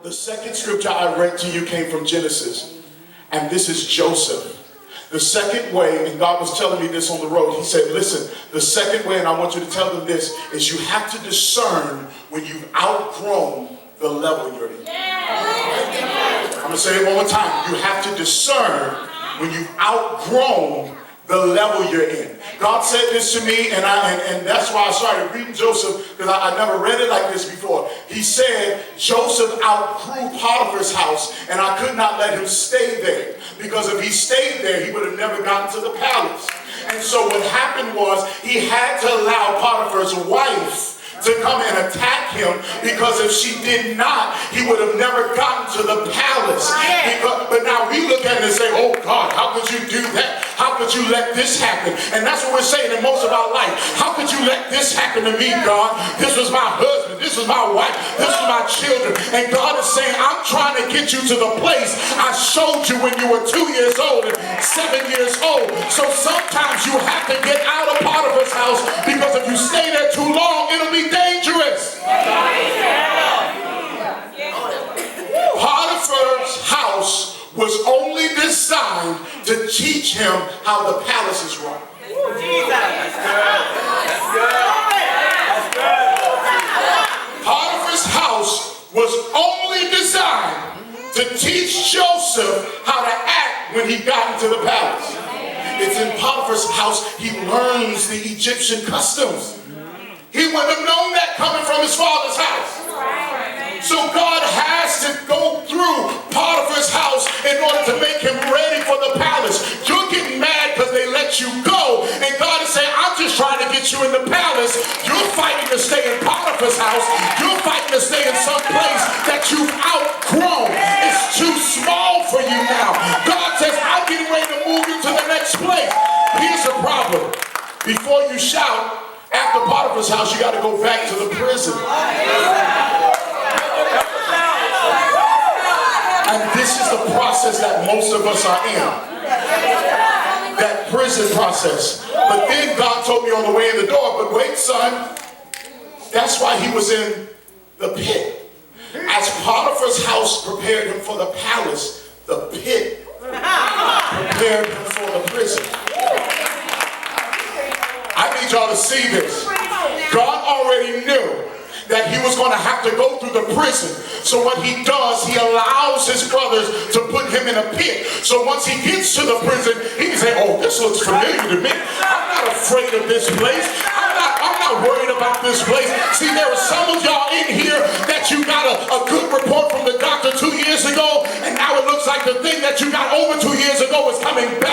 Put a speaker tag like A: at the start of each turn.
A: The second scripture I read to you came from Genesis, and this is Joseph. The second way, and God was telling me this on the road, he said, listen, the second way, and I want you to tell them this, is you have to discern when you've outgrown the level you're in. I'm going to say it one more time. You have to discern when you've outgrown the level you're in. God said this to me, and that's why I started reading Joseph, because I never read it like this before. He said Joseph outgrew Potiphar's house, and I could not let him stay there, because if he stayed there, he would have never gotten to the palace. And so what happened was he had to allow Potiphar's wife to come and attack him, because if she did not, he would have never gotten to the palace. But now we look at it and say, oh God, how could you do that? How could you let this happen? And that's what we're saying in most of our life. How could you let this happen to me, God? This was my husband. This was my wife. This was my children. And God is saying, I'm trying to get you to the place I showed you when you were 2 years old and 7 years old. So sometimes you have to get out of Potiphar's house, because if you stay there too long, it'll be dangerous. Potiphar's house was only designed to teach him how the palace is run. Potiphar's house was only designed to teach Joseph how to act when he got into the palace. It's in Potiphar's house he learns the Egyptian customs. He wouldn't have known that coming from his father's house. So God has to go through Potiphar's house in order to make him ready for the palace. You're getting mad because they let you go, and God is saying, I'm just trying to get you in the palace. You're fighting to stay in Potiphar's house. You're fighting to stay in some place that you've outgrown. It's too small for you now. God says, I'm getting ready to move you to the next place. Here's the problem. Before you shout, after Potiphar's house, you got to go back to the prison. And this is the process that most of us are in. That prison process. But then God told me on the way in the door, but wait, son, that's why he was in the pit. As Potiphar's house prepared him for the palace, the pit prepared him for the prison. I need y'all to see this. God already knew that he was going to have to go through the prison. So what he does, he allows his brothers to put him in a pit. So once he gets to the prison, he can say, oh, this looks familiar to me. I'm not afraid of this place. I'm not worried about this place. See, there are some of y'all in here that you got a good report from the doctor 2 years ago, and now it looks like the thing that you got over 2 years ago is coming back.